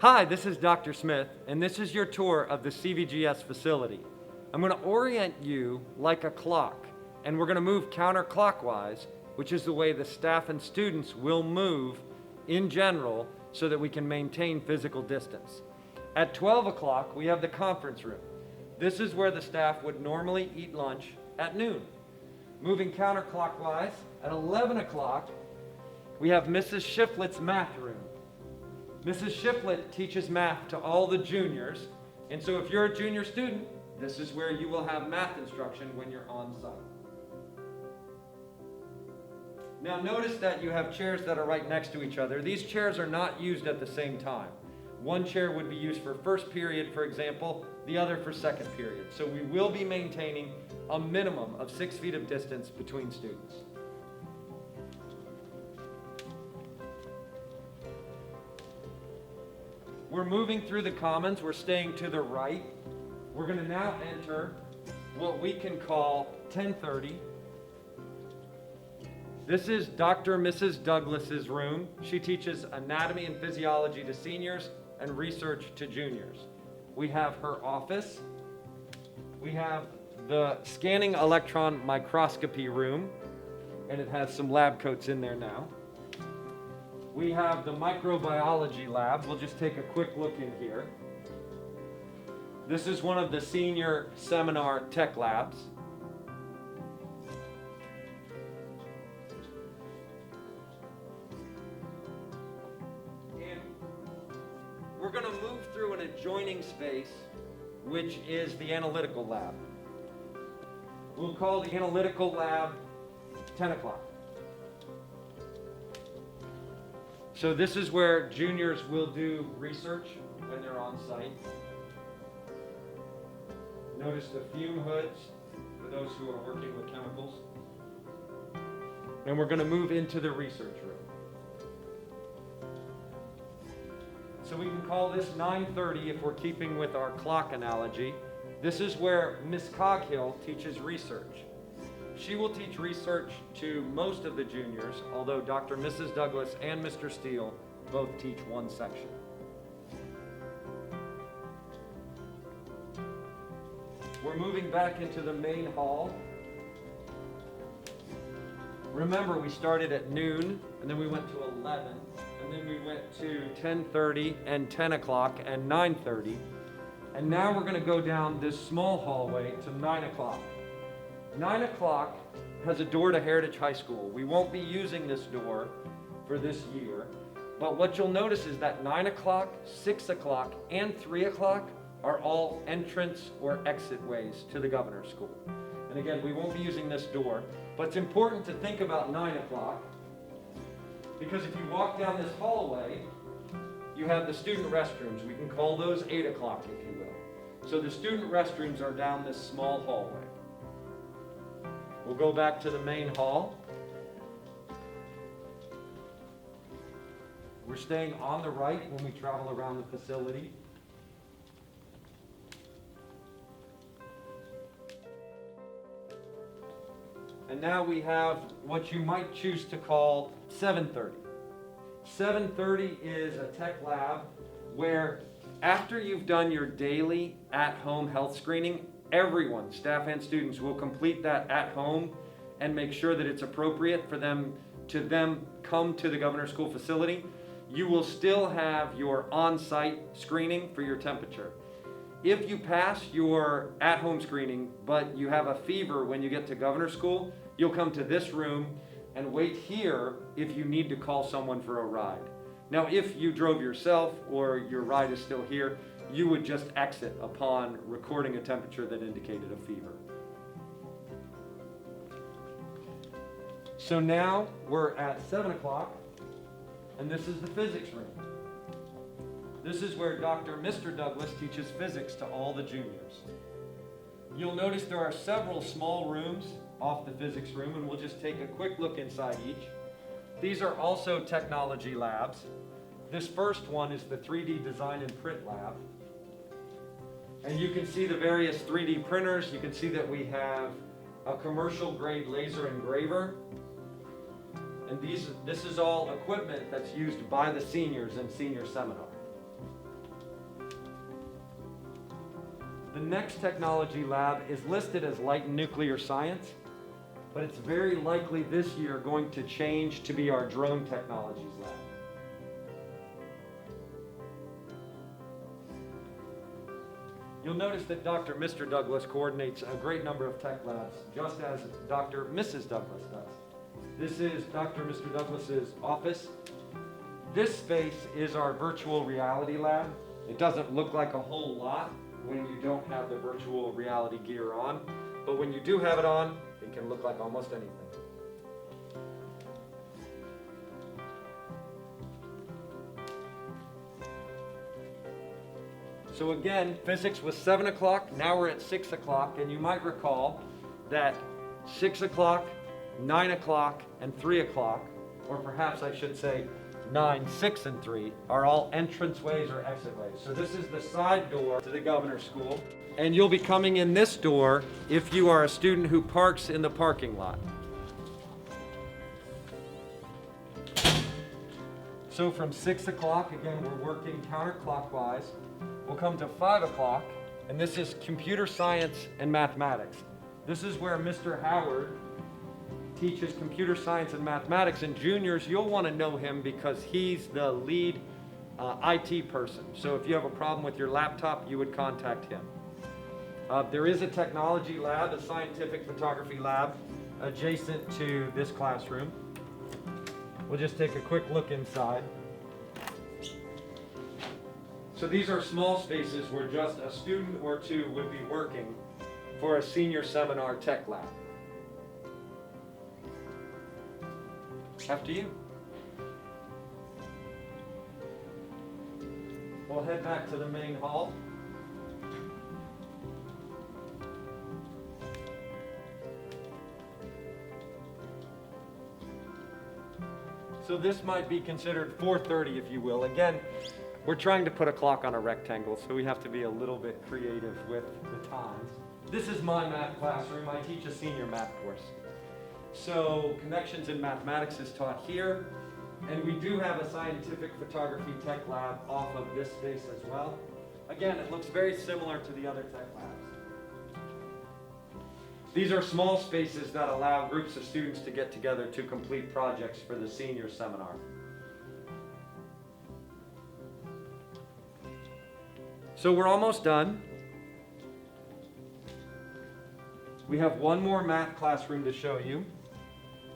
Hi, this is Dr. Smith, and this is your tour of the CVGS facility. I'm going to orient you like a clock, and we're going to move counterclockwise, which is the way the staff and students will move in general so that we can maintain physical distance. At 12 o'clock, we have the conference room. This is where the staff would normally eat lunch at noon. Moving counterclockwise, at 11 o'clock, we have Mrs. Shiflett's math room. Mrs. Shiflett teaches math to all the juniors, and so if you're a junior student, this is where you will have math instruction when you're on site. Now notice that you have chairs that are right next to each other. These chairs are not used at the same time. One chair would be used for first period, for example, the other for second period. So we will be maintaining a minimum of 6 feet of distance between students. We're moving through the commons. We're staying to the right. We're going to now enter what we can call 1030. This is Dr. and Mrs. Douglas's room. She teaches anatomy and physiology to seniors and research to juniors. We have her office. We have the scanning electron microscopy room, and it has some lab coats in there now. We have the Microbiology Lab. We'll just take a quick look in here. This is one of the senior seminar tech labs. And we're going to move through an adjoining space, which is the Analytical Lab. We'll call the Analytical Lab 10 o'clock. So this is where juniors will do research when they're on site. Notice the fume hoods for those who are working with chemicals. And we're going to move into the research room. So we can call this 9:30 if we're keeping with our clock analogy. This is where Miss Coghill teaches research. She will teach research to most of the juniors, although Dr. and Mrs. Douglas and Mr. Steele both teach one section. We're moving back into the main hall. Remember, we started at noon, and then we went to 11, and then we went to 10:30 and 10 o'clock and 9:30. And now we're going to go down this small hallway to 9 o'clock. 9 o'clock has a door to Heritage High School. We won't be using this door for this year, but what you'll notice is that 9 o'clock, 6 o'clock, and 3 o'clock are all entrance or exit ways to the Governor's School. And again, we won't be using this door, but it's important to think about 9 o'clock because if you walk down this hallway, you have the student restrooms. We can call those 8 o'clock if you will. So the student restrooms are down this small hallway. We'll go back to the main hall. We're staying on the right when we travel around the facility. And now we have what you might choose to call 7:30. 7:30 is a tech lab where after you've done your daily at-home health screening, everyone, staff and students, will complete that at home and make sure that it's appropriate for them to come to the Governor's School facility. You will still have your on-site screening for your temperature. If you pass your at-home screening, but you have a fever when you get to Governor's School, you'll come to this room and wait here if you need to call someone for a ride. Now, if you drove yourself or your ride is still here, you would just exit upon recording a temperature that indicated a fever. So now we're at 7 o'clock, and this is the physics room. This is where Dr. and Mr. Douglas teaches physics to all the juniors. You'll notice there are several small rooms off the physics room, and we'll just take a quick look inside each. These are also technology labs. This first one is the 3D design and print lab. And you can see the various 3D printers. You can see that we have a commercial grade laser engraver. And this is all equipment that's used by the seniors in senior seminar. The next technology lab is listed as light and nuclear science, but it's very likely this year going to change to be our drone technologies lab. You'll notice that Mr. Douglas coordinates a great number of tech labs, just as Mrs. Douglas does. This is Mr. Douglas's office. This space is our virtual reality lab. It doesn't look like a whole lot when you don't have the virtual reality gear on, but when you do have it on, it can look like almost anything. So again, physics was 7 o'clock, now we're at 6 o'clock, and you might recall that 6 o'clock, 9 o'clock, and 3 o'clock, or perhaps I should say 9, 6, and 3, are all entranceways or exitways. So this is the side door to the governor's school, and you'll be coming in this door if you are a student who parks in the parking lot. So from 6 o'clock, again, we're working counterclockwise. We'll come to 5 o'clock, and this is computer science and mathematics. This is where Mr. Howard teaches computer science and mathematics, and juniors, you'll want to know him because he's the lead IT person. So if you have a problem with your laptop, you would contact him. There is a technology lab, a scientific photography lab, adjacent to this classroom. We'll just take a quick look inside. So these are small spaces where just a student or two would be working for a senior seminar tech lab. After you. We'll head back to the main hall. So this might be considered 4:30, if you will. Again, we're trying to put a clock on a rectangle, so we have to be a little bit creative with the times. This is my math classroom. I teach a senior math course. So connections in mathematics is taught here, and we do have a scientific photography tech lab off of this space as well. Again, it looks very similar to the other tech labs. These are small spaces that allow groups of students to get together to complete projects for the senior seminar. So we're almost done. We have one more math classroom to show you.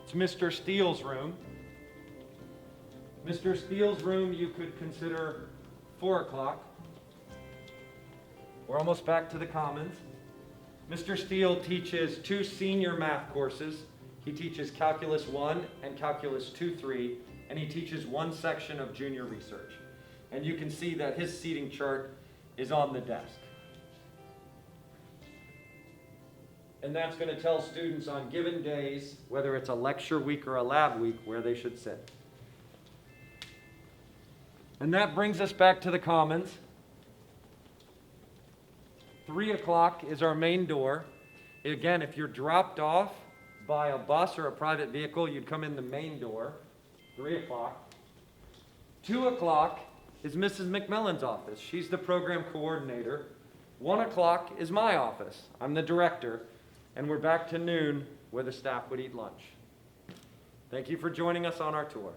It's Mr. Steele's room. Mr. Steele's room you could consider 4 o'clock. We're almost back to the commons. Mr. Steele teaches 2 senior math courses. He teaches Calculus 1 and Calculus 2-3, and he teaches 1 section of junior research. And you can see that his seating chart is on the desk. And that's going to tell students on given days, whether it's a lecture week or a lab week, where they should sit. And that brings us back to the commons. 3 o'clock is our main door. Again, if you're dropped off by a bus or a private vehicle, you'd come in the main door, 3 o'clock. 2 o'clock is Mrs. McMillan's office. She's the program coordinator. 1 o'clock is my office. I'm the director. And we're back to noon where the staff would eat lunch. Thank you for joining us on our tour.